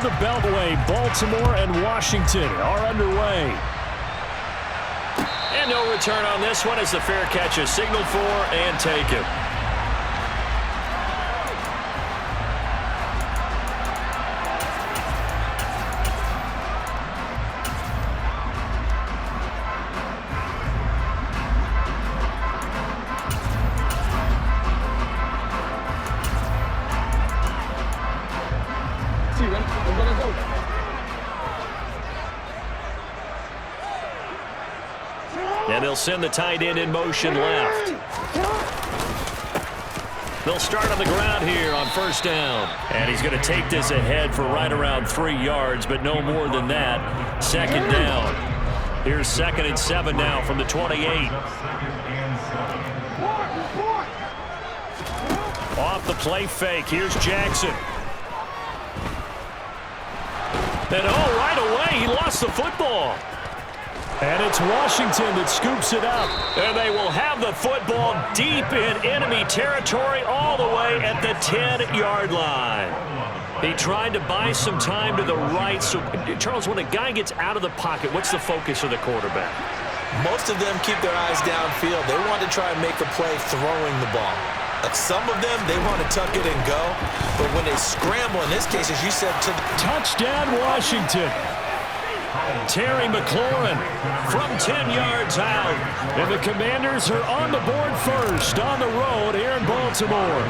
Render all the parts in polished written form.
the Beltway. Baltimore and Washington are underway. And no return on this one as the fair catch is signaled for and taken. And they'll send the tight end in motion left. They'll start on the ground here on first down. And he's going to take this ahead for right around 3 yards, but no more than that. Second down. Here's 2nd and 7 now from the 28. Off the play fake. Here's Jackson. And right away, he lost the football. And it's Washington that scoops it up. And they will have the football deep in enemy territory all the way at the 10-yard line. He tried to buy some time to the right. So, Charles, when a guy gets out of the pocket, what's the focus of the quarterback? Most of them keep their eyes downfield. They want to try and make a play throwing the ball. Some of them, they want to tuck it and go. But when they scramble, in this case, as you said, to the touchdown, Washington. Terry McLaurin from 10 yards out. And the Commanders are on the board first on the road here in Baltimore.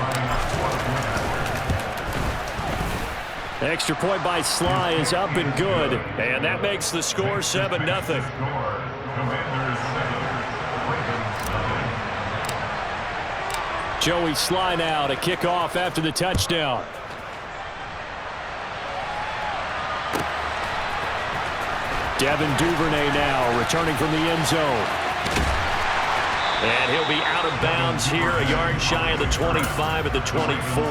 Extra point by Sly is up and good. And that makes the score 7-0. Joey Sly now to kick off after the touchdown. Devin Duvernay now returning from the end zone. And he'll be out of bounds here, a yard shy of the 25 at the 24.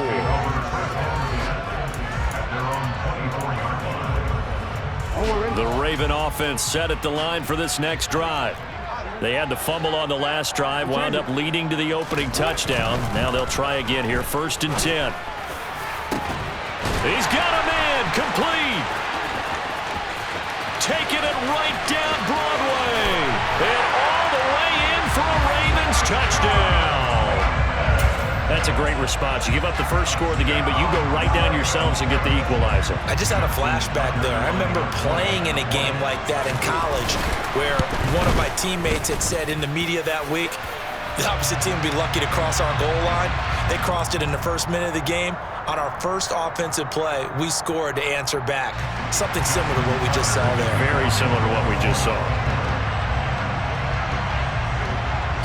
The Raven offense set at the line for this next drive. They had the fumble on the last drive, wound up leading to the opening touchdown. Now they'll try again here, 1st and 10. He's got a man, complete. Taking it right down Broadway. And all the way in for a Ravens touchdown. That's a great response. You give up the first score of the game, but you go right down yourselves and get the equalizer. I just had a flashback there. I remember playing in a game like that in college where one of my teammates had said in the media that week, the opposite team would be lucky to cross our goal line. They crossed it in the first minute of the game. On our first offensive play, we scored to answer back. Something similar to what we just saw there. Very similar to what we just saw.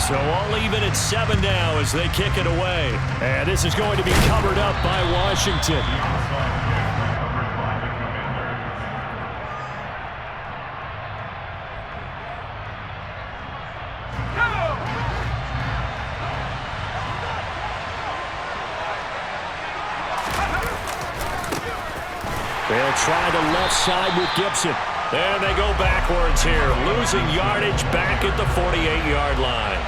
So all even at 7 now as they kick it away. And this is going to be covered up by Washington. They'll try the left side with Gibson. And they go backwards here, losing yardage back at the 48-yard line.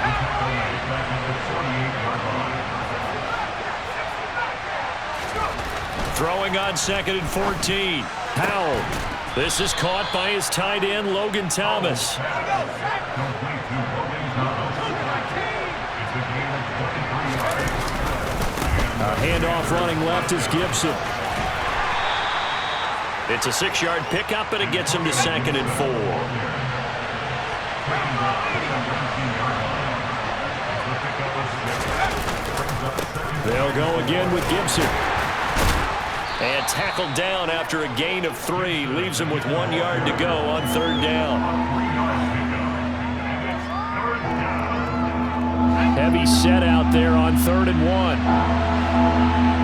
Throwing on 2nd and 14. Howell. This is caught by his tight end, Logan Thomas. A handoff running left is Gibson. It's a 6-yard pickup, and it gets him to 2nd and 4. They'll go again with Gibson. And tackled down after a gain of 3. Leaves him with 1 yard to go on 3rd down. Heavy set out there on 3rd and 1.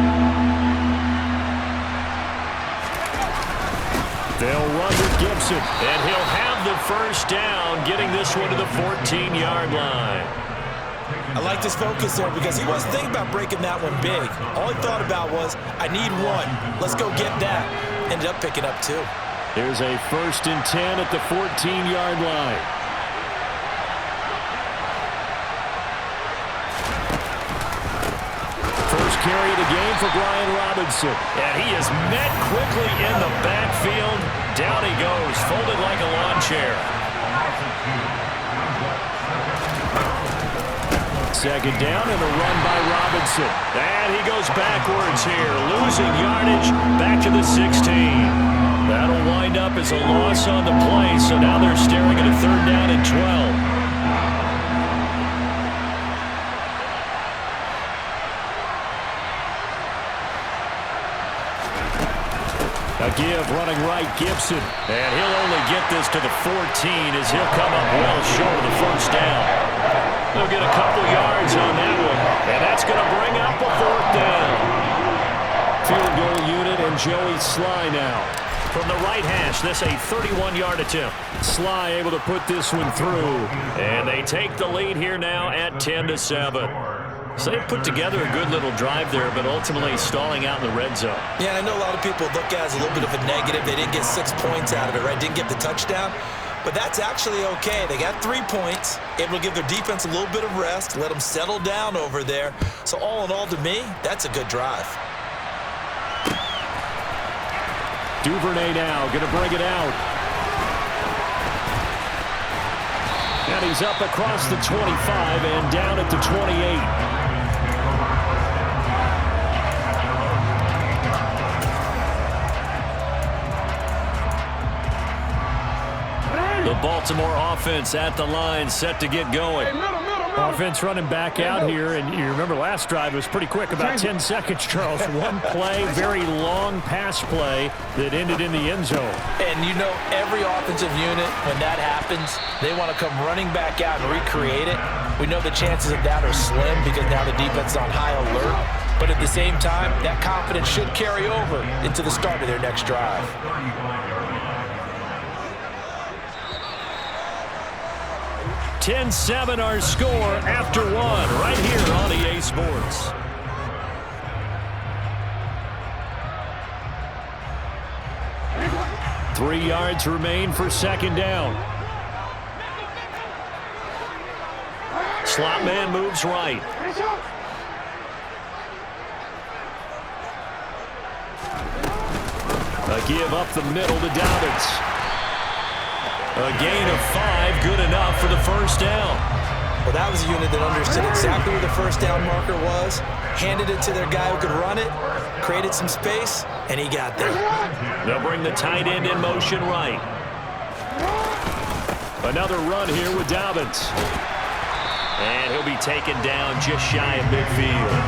They'll run with Gibson. And he'll have the first down, getting this one to the 14-yard line. I like this focus there because he wasn't thinking about breaking that one big. All he thought about was, I need 1. Let's go get that. Ended up picking up 2. Here's a 1st and 10 at the 14-yard line. First carry of the game for Brian Robinson. And he is met quickly in the back share. Second down and a run by Robinson. And he goes backwards here, losing yardage back to the 16. That'll wind up as a loss on the play, so now they're staring at a 3rd down and 12. A give running right, Gibson. And he'll only get this to the 14 as he'll come up well short of the 1st down. They'll get a couple yards on that one, and that's going to bring up a 4th down. Field goal unit and Joey Sly now. From the right hash, this a 31-yard attempt. Sly able to put this one through. And they take the lead here now at 10-7. So they put together a good little drive there, but ultimately stalling out in the red zone. Yeah, I know a lot of people look at it as a little bit of a negative. They didn't get 6 points out of it, right? Didn't get the touchdown. But that's actually okay. They got 3 points, able to give their defense a little bit of rest, let them settle down over there. So all in all, to me, that's a good drive. Duvernay now going to bring it out. And he's up across the 25 and down at the 28. The Baltimore offense at the line, set to get going. Offense running back out here, and you remember last drive was pretty quick, about 10 seconds, Charles. One play, very long pass play that ended in the end zone. And you know every offensive unit, when that happens, they want to come running back out and recreate it. We know the chances of that are slim because now the defense is on high alert. But at the same time, that confidence should carry over into the start of their next drive. 10-7 our score after 1 right here on EA Sports. Three yards remain for 2nd down. Slot man moves right. A give up the middle to Dobbins. A gain of 5, good enough for the 1st down. Well, that was a unit that understood exactly where the 1st down marker was, handed it to their guy who could run it, created some space, and he got there. They'll bring the tight end in motion right. Another run here with Dobbins. And he'll be taken down just shy of midfield.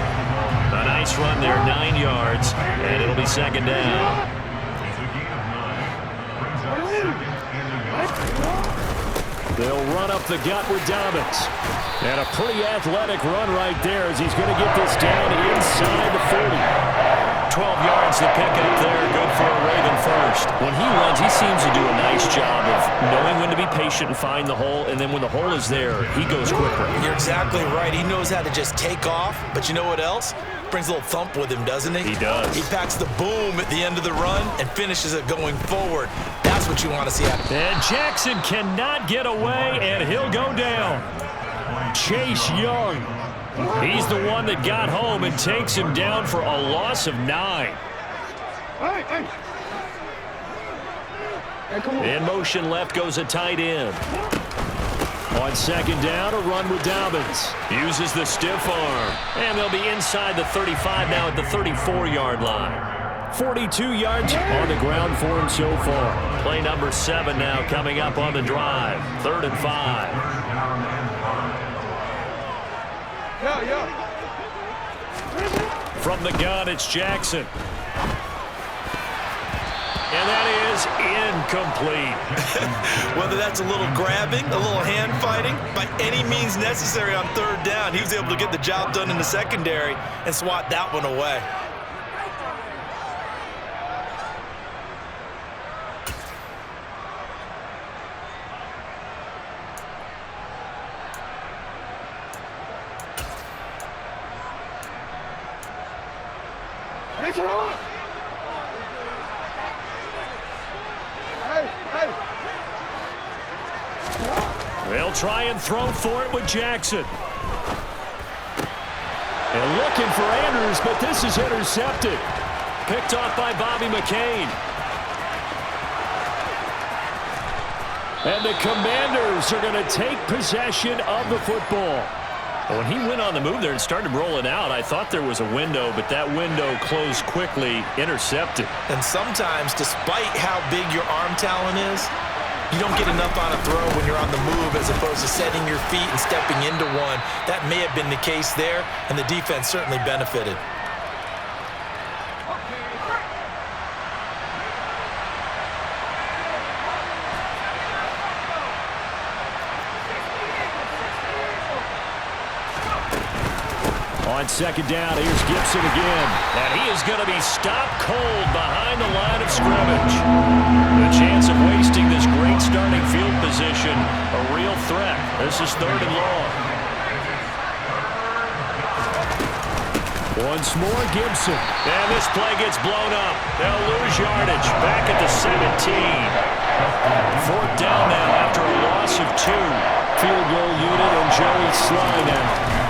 A nice run there, 9 yards, and it'll be 2nd down. They'll run up the gut with Dobbins. And a pretty athletic run right there as he's going to get this down inside the 40. 12 yards to pick up there. Good for a Raven first. When he runs, he seems to do a nice job of knowing when to be patient and find the hole, and then when the hole is there, he goes quicker. You're exactly right. He knows how to just take off, but you know what else? Brings a little thump with him, doesn't he? He does. He packs the boom at the end of the run and finishes it going forward. That's what you want to see happen. And Jackson cannot get away, and he'll go down. Chase Young. He's the one that got home and takes him down for a loss of 9. In motion left goes a tight end. On 2nd down, a run with Dobbins. Uses the stiff arm. And they'll be inside the 35 now at the 34-yard line. 42 yards on the ground for him so far. Play number 7 now coming up on the drive. 3rd and 5. From the gun, it's Jackson. And that is incomplete. Whether that's a little grabbing, a little hand fighting, by any means necessary on 3rd down, he was able to get the job done in the secondary and swat that one away. They'll try and throw for it with Jackson. And looking for Andrews, but this is intercepted. Picked off by Bobby McCain. And the Commanders are going to take possession of the football. When he went on the move there and started rolling out, I thought there was a window, but that window closed quickly, intercepted. And sometimes, despite how big your arm talent is, you don't get enough on a throw when you're on the move as opposed to setting your feet and stepping into one. That may have been the case there, and the defense certainly benefited. On second down, here's Gibson again. And he is going to be stopped cold behind the line of scrimmage. The chance of wasting this great starting field position, a real threat. This is 3rd and long. Once more, Gibson. And this play gets blown up. They'll lose yardage back at the 17. 4th down now after a loss of 2. Field goal unit and Joey Sly now.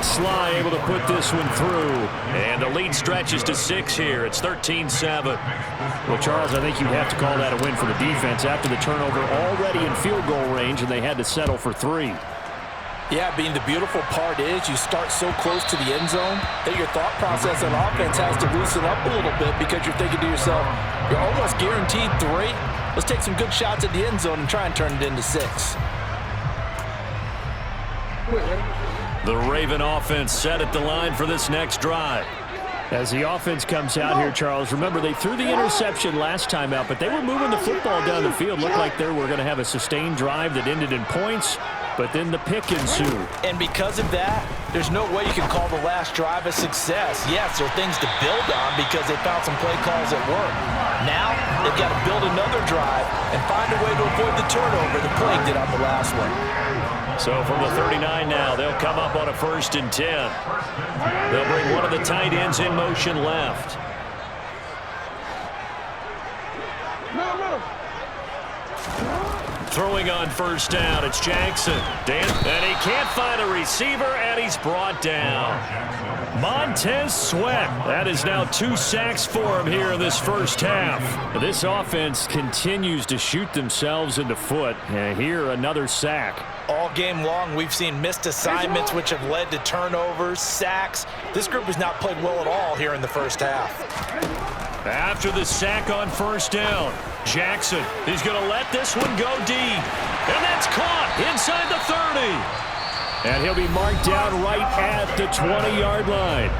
Sly able to put this one through. And the lead stretches to 6 here. It's 13-7. Well, Charles, I think you'd have to call that a win for the defense after the turnover already in field goal range, and they had to settle for 3. Yeah, Bean, the beautiful part is you start so close to the end zone that your thought process on offense has to loosen up a little bit because you're thinking to yourself, you're almost guaranteed 3. Let's take some good shots at the end zone and try and turn it into 6. The Raven offense set at the line for this next drive. As the offense comes out here, Charles, remember they threw the interception last time out, but they were moving the football down the field. Looked like they were going to have a sustained drive that ended in points, but then the pick ensued. And because of that, there's no way you can call the last drive a success. Yes, there are things to build on because they found some play calls that work. Now, they've got to build another drive and find a way to avoid the turnover the Plague did on the last one. So from the 39 now, they'll come up on a 1st and 10. They'll bring one of the tight ends in motion left. Throwing on 1st down, it's Jackson. And he can't find a receiver, and he's brought down. Montez Sweat. That is now 2 sacks for him here in this first half. This offense continues to shoot themselves in the foot. And here, another sack. All game long, we've seen missed assignments which have led to turnovers, sacks. This group has not played well at all here in the first half. After the sack on 1st down, Jackson, he's going to let this one go deep. And that's caught inside the 30. And he'll be marked down right at the 20-yard line.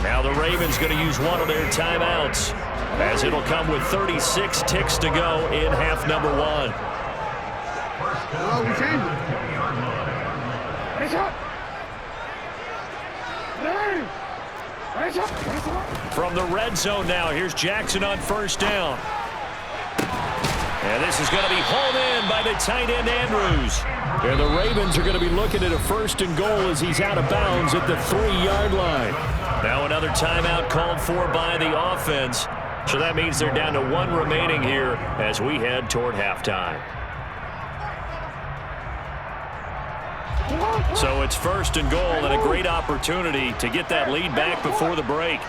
Now the Ravens going to use one of their timeouts, as it'll come with 36 ticks to go in half number 1. Oh, we changed it. From the red zone now, here's Jackson on 1st down. And this is going to be hauled in by the tight end Andrews. And the Ravens are going to be looking at a 1st and goal as he's out of bounds at the 3-yard line. Now another timeout called for by the offense. So that means they're down to 1 remaining here as we head toward halftime. So it's 1st and goal and a great opportunity to get that lead back before the break.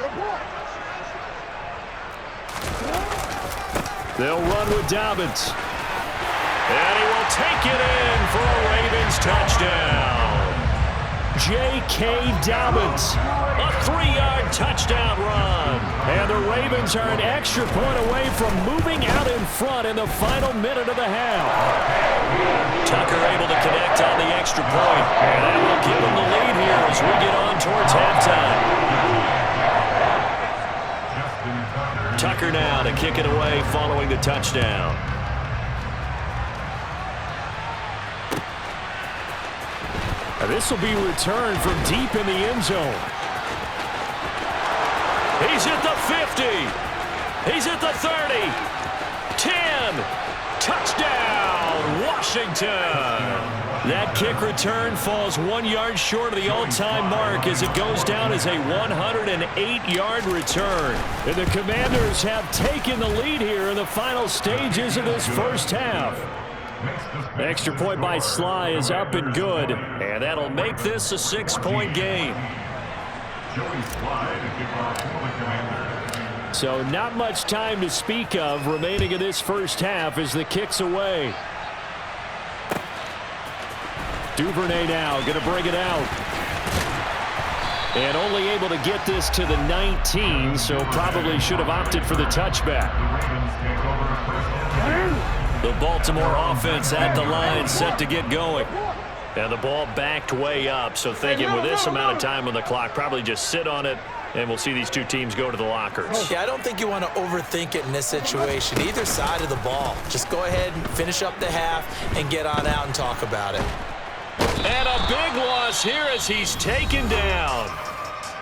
They'll run with Dobbins. And he will take it in for a Ravens touchdown. J.K. Dobbins. A 3-yard touchdown run. And the Ravens are an extra point away from moving out in front in the final minute of the half. Tucker able to connect on the extra point. And that will give him the lead here as we get on towards halftime. Tucker now to kick it away following the touchdown. Now this will be returned from deep in the end zone. He's at the 50. He's at the 30. 10. Touchdown, Washington. That kick return falls 1 yard short of the all-time mark as it goes down as a 108-yard return. And the Commanders have taken the lead here in the final stages of this first half. Extra point by Sly is up and good. And that'll make this a 6-point game. So not much time to speak of remaining in this first half as the kick's away. Duvernay now going to bring it out. And only able to get this to the 19, so probably should have opted for the touchback. The Baltimore offense at the line, set to get going. And the ball backed way up, so thinking with this amount of time on the clock, probably just sit on it, and we'll see these two teams go to the lockers. Yeah, I don't think you want to overthink it in this situation. Either side of the ball. Just go ahead and finish up the half and get on out and talk about it. And a big loss here as he's taken down.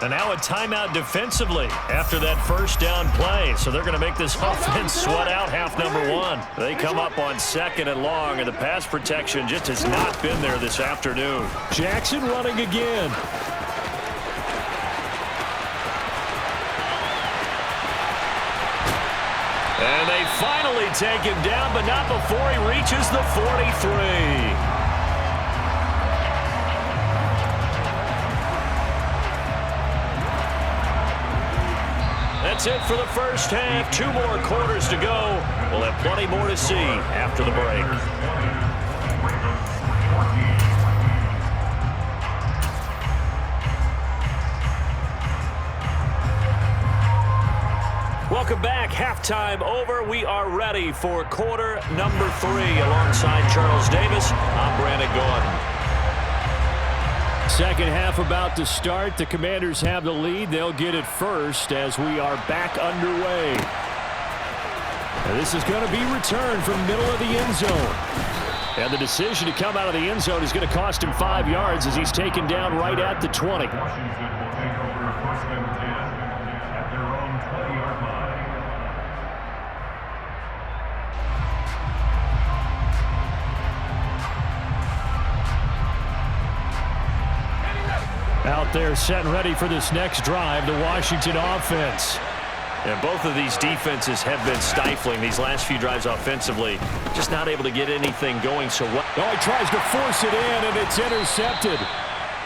And now a timeout defensively after that first down play. So they're going to make this offense sweat out half number one. They come up on 2nd and long, and the pass protection just has not been there this afternoon. Jackson running again. And they finally take him down, but not before he reaches the 43. That's it for the first half. 2 more quarters to go. We'll have plenty more to see after the break. Welcome back. Halftime over. We are ready for quarter number 3. Alongside Charles Davis, I'm Brandon Gordon. Second half about to start. The Commanders have the lead. They'll get it first as we are back underway. And this is going to be returned from middle of the end zone. And the decision to come out of the end zone is going to cost him 5 yards as he's taken down right at the 20. Out there set and ready for this next drive, the Washington offense. And both of these defenses have been stifling these last few drives offensively. Just not able to get anything going so well. Oh, he tries to force it in, and it's intercepted.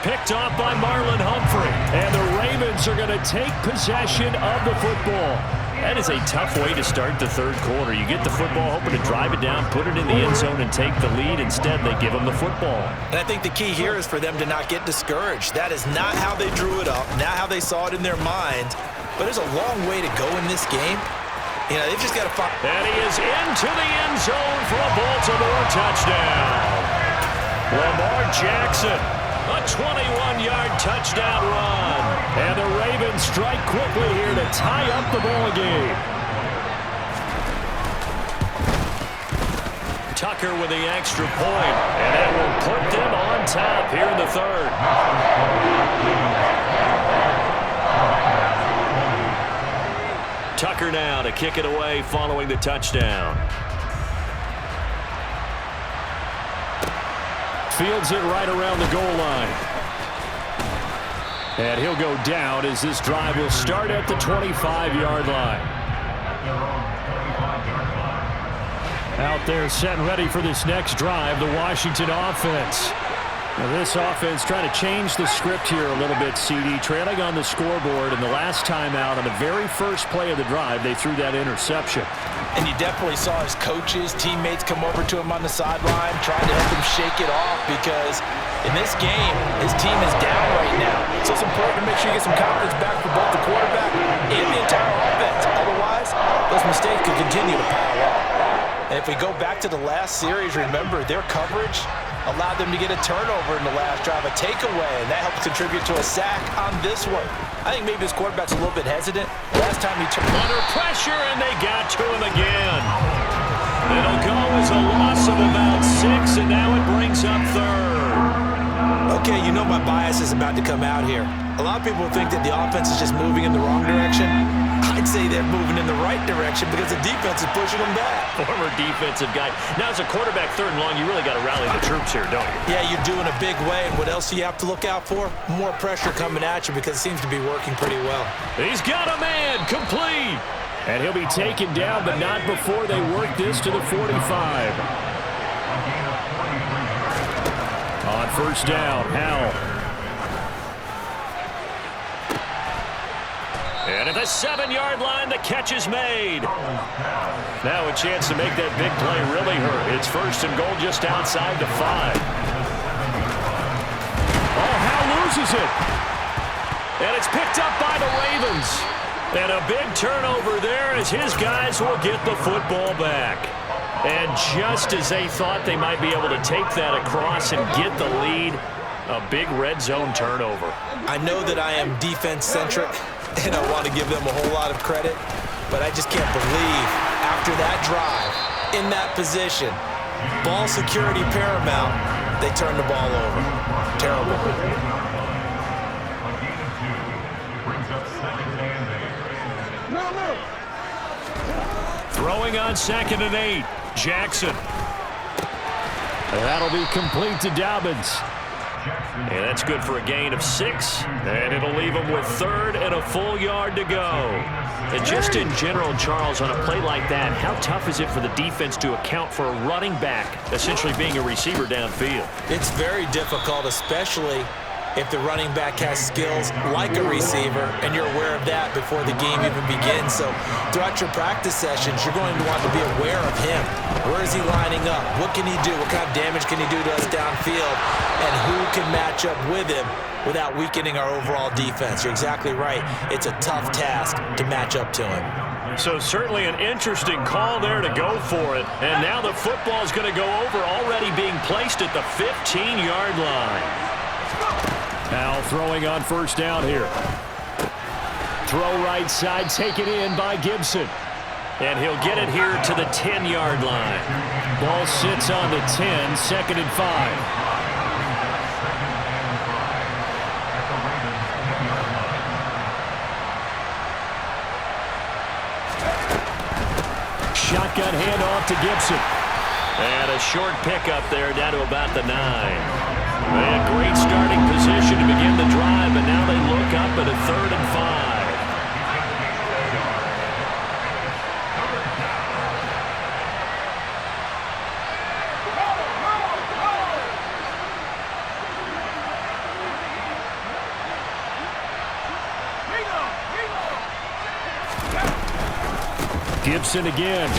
Picked off by Marlon Humphrey. And the Ravens are going to take possession of the football. That is a tough way to start the third quarter. You get the football, hoping to drive it down, put it in the end zone, and take the lead. Instead, they give them the football. And I think the key here is for them to not get discouraged. That is not how they drew it up, not how they saw it in their mind. But there's a long way to go in this game. You know, they've just got to find. And he is into the end zone for a Baltimore touchdown. Lamar Jackson, a 21-yard touchdown run. And the Ravens strike quickly here to tie up the ball game. Tucker with the extra point, and that will put them on top here in the third. Tucker now to kick it away following the touchdown. Fields it right around the goal line. And he'll go down as this drive will start at the 25-yard line. Out there set and ready for this next drive, the Washington offense. Now this offense trying to change the script here a little bit, CD. Trailing on the scoreboard, and the last time out on the very first play of the drive, they threw that interception. And you definitely saw his coaches, teammates come over to him on the sideline, trying to help him shake it off because in this game, his team is down right now. So it's important to make sure you get some confidence back for both the quarterback and the entire offense. Otherwise, those mistakes could continue to pile up. And if we go back to the last series, remember, their coverage allowed them to get a turnover in the last drive, a takeaway, and that helps contribute to a sack on this one. I think maybe this quarterback's a little bit hesitant. Last time he turned under pressure, and they got to him again. It'll go as a loss of about 6, and now it brings up third. Okay, you know my bias is about to come out here. A lot of people think that the offense is just moving in the wrong direction. I'd say they're moving in the right direction because the defense is pushing them back. Former defensive guy. Now, as a quarterback, third and long, you really got to rally the troops here, don't you? Yeah, you do in a big way. And what else do you have to look out for? More pressure coming at you because it seems to be working pretty well. He's got a man complete. And he'll be taken down, but not before they work this to the 45. On first down, Howell. And at the 7-yard line, the catch is made. Now a chance to make that big play really hurt. It's 1st and goal just outside the 5. Oh, Hal loses it. And it's picked up by the Ravens. And a big turnover there as his guys will get the football back. And just as they thought they might be able to take that across and get the lead, a big red zone turnover. I know that I am defense-centric, and I want to give them a whole lot of credit, but I just can't believe after that drive, in that position, ball security paramount, they turned the ball over. Terrible. Throwing on 2nd and 8, Jackson. That'll be complete to Dobbins. And that's good for a gain of 6, and it'll leave them with 3rd and a full yard to go. And just in general, Charles, on a play like that, how tough is it for the defense to account for a running back essentially being a receiver downfield? It's very difficult, especially if the running back has skills like a receiver, and you're aware of that before the game even begins. So throughout your practice sessions, you're going to want to be aware of him. Where is he lining up? What can he do? What kind of damage can he do to us downfield? And who can match up with him without weakening our overall defense? You're exactly right. It's a tough task to match up to him. So certainly an interesting call there to go for it. And now the football is going to go over, already being placed at the 15-yard line. Now throwing on 1st down here. Throw right side, taken in by Gibson. And he'll get it here to the 10-yard line. Ball sits on the 10, 2nd and 5. Shotgun handoff to Gibson. And a short pickup there down to about the 9. A great starting position to begin the drive, but now they look up at a 3rd and 5. Gibson again.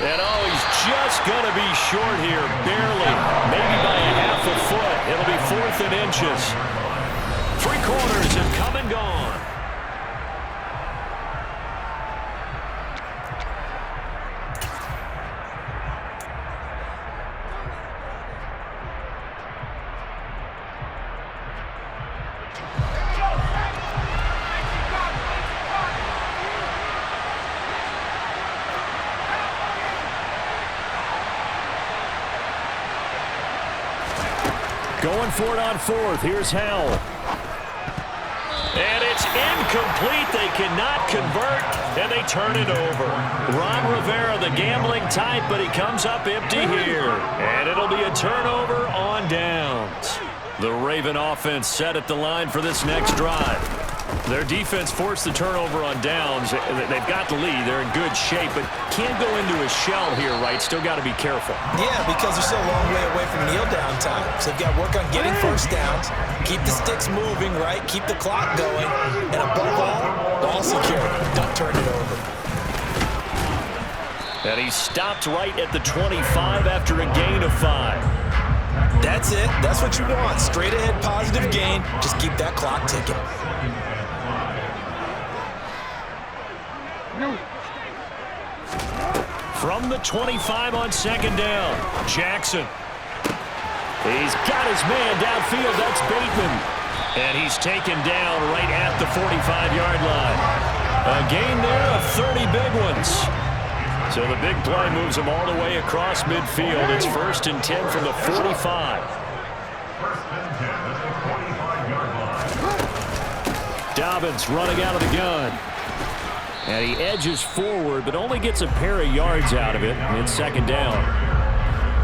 And oh, he's just going to be short here, barely, maybe by a half a foot. It'll be 4th and inches. 3 quarters have come and gone. Going for it on 4th. Here's Howell. And it's incomplete. They cannot convert, and they turn it over. Ron Rivera, the gambling type, but he comes up empty here. And it'll be a turnover on downs. The Raven offense set at the line for this next drive. Their defense forced the turnover on downs. They've got the lead. They're in good shape, but can't go into a shell here, right? Still got to be careful. Yeah, because they're still a long way away from kneel down time. So they've got to work on getting 1st downs, keep the sticks moving, right? Keep the clock going, and above all, ball security. Don't turn it over. And he stopped right at the 25 after a gain of 5. That's it. That's what you want. Straight ahead positive gain. Just keep that clock ticking. From the 25 on 2nd down, Jackson. He's got his man downfield. That's Bateman. And he's taken down right at the 45-yard line. A gain there of 30 big ones. So the big play moves him all the way across midfield. It's 1st and 10 from the 45. Dobbins running out of the gun. And he edges forward, but only gets a pair of yards out of it. It's 2nd down.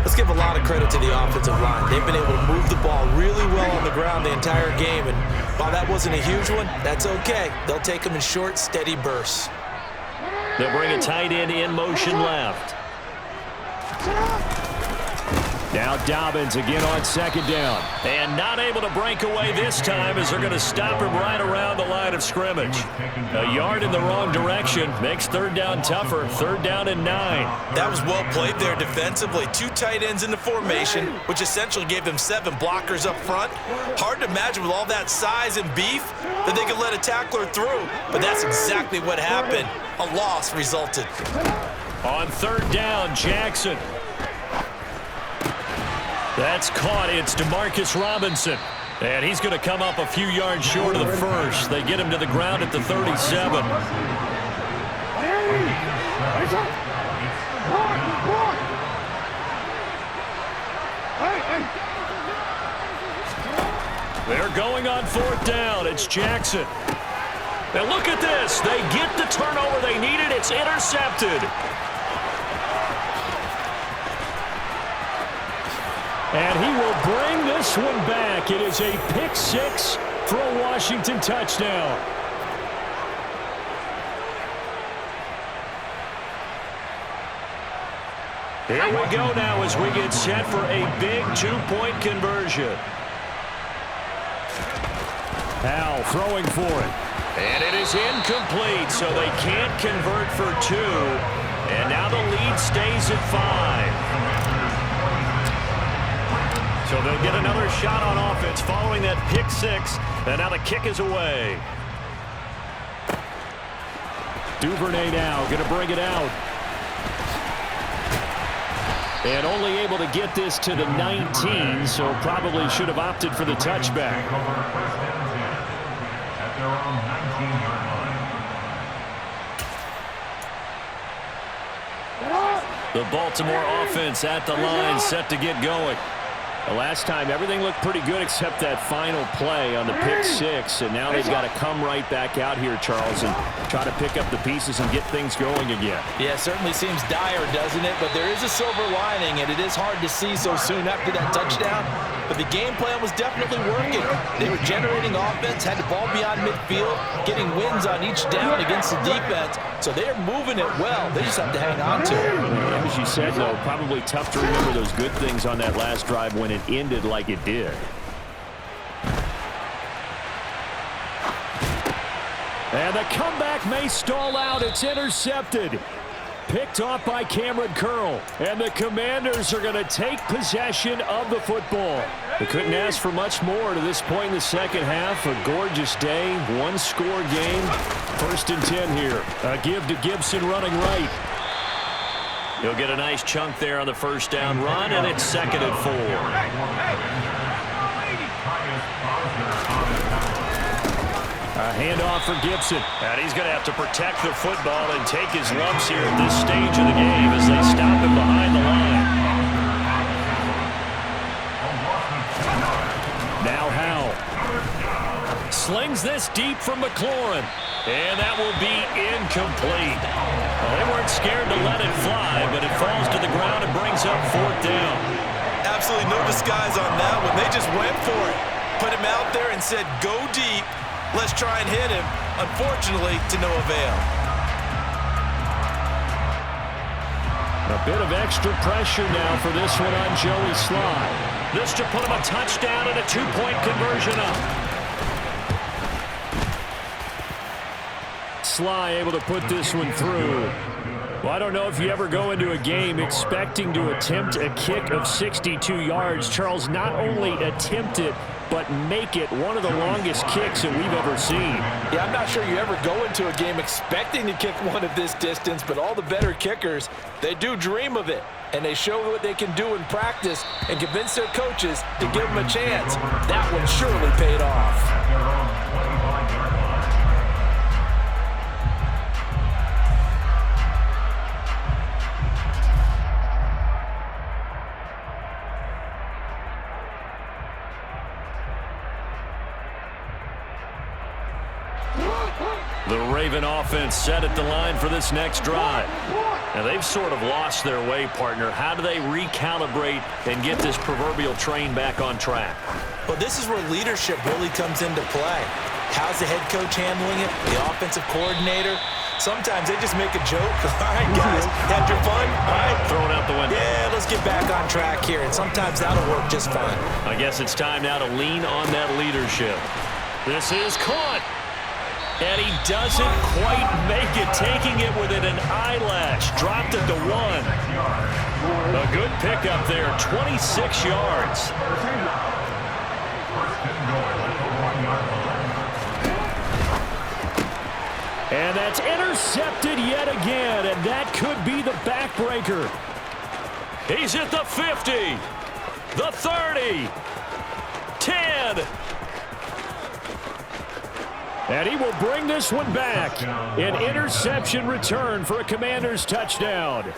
Let's give a lot of credit to the offensive line. They've been able to move the ball really well on the ground the entire game. And while that wasn't a huge one, that's okay. They'll take them in short, steady bursts. They'll bring a tight end in motion left. Now Dobbins again on second down. And not able to break away this time as they're going to stop him right around the line of scrimmage. A yard in the wrong direction makes third down tougher. Third down and 9. That was well played there defensively. 2 tight ends in the formation, which essentially gave them 7 blockers up front. Hard to imagine with all that size and beef that they could let a tackler through. But that's exactly what happened. A loss resulted. On third down, Jackson. That's caught. It's DeMarcus Robinson. And he's going to come up a few yards short of the first. They get him to the ground at the 37. They're going on fourth down. It's Jackson. And look at this. They get the turnover they needed. It's intercepted. And he will bring this one back. It is a pick 6 for a Washington touchdown. Here we go now as we get set for a big 2-point conversion. Howell throwing for it. And it is incomplete, so they can't convert for 2. And now the lead stays at 5. So they'll get another shot on offense following that pick 6. And now the kick is away. Duvernay now going to bring it out. And only able to get this to the 19, so probably should have opted for the touchback. The Baltimore offense at the line, set to get going. The last time, everything looked pretty good except that final play on the pick 6. And now they've got to come right back out here, Charles, and try to pick up the pieces and get things going again. Yeah, it certainly seems dire, doesn't it? But there is a silver lining, and it is hard to see so soon after that touchdown. But the game plan was definitely working. They were generating offense, had the ball beyond midfield, getting wins on each down against the defense. So they're moving it well. They just have to hang on to it. As you said, though, probably tough to remember those good things on that last drive when it ended like it did. And the comeback may stall out. It's intercepted. Picked off by Cameron Curl. And the Commanders are going to take possession of the football. They couldn't ask for much more to this point in the second half. A gorgeous day, one-score game. 1st and 10 here. A give to Gibson running right. He'll get a nice chunk there on the first down run, and it's 2nd and 4. A handoff for Gibson. And he's going to have to protect the football and take his lumps here at this stage of the game as they stop him behind the line. Now Howell. Slings this deep from McLaurin. And that will be incomplete. Well, they weren't scared to let it fly, but it falls to the ground and brings up 4th down. Absolutely no disguise on that one. They just went for it. Put him out there and said, go deep. Let's try and hit him. Unfortunately, to no avail. A bit of extra pressure now for this one on Joey Sly. This to put him a touchdown and a 2-point conversion up. Sly able to put this one through. Well, I don't know if you ever go into a game expecting to attempt a kick of 62 yards. Charles, not only attempt it, but make it one of the longest kicks that we've ever seen. Yeah, I'm not sure you ever go into a game expecting to kick one of this distance, but all the better kickers, they do dream of it. And they show what they can do in practice and convince their coaches to give them a chance. That one surely paid off. The Raven offense set at the line for this next drive. Now, they've sort of lost their way, partner. How do they recalibrate and get this proverbial train back on track? Well, this is where leadership really comes into play. How's the head coach handling it? The offensive coordinator? Sometimes they just make a joke. All right, guys, had your fun? All right. Throw it out the window. Yeah, let's get back on track here, and sometimes that'll work just fine. I guess it's time now to lean on that leadership. This is caught. And he doesn't quite make it, taking it within an eyelash. Dropped it to 1. A good pickup there, 26 yards. And that's intercepted yet again, and that could be the backbreaker. He's at the 50, the 30, 10. And he will bring this one back. An interception return for a Commanders touchdown.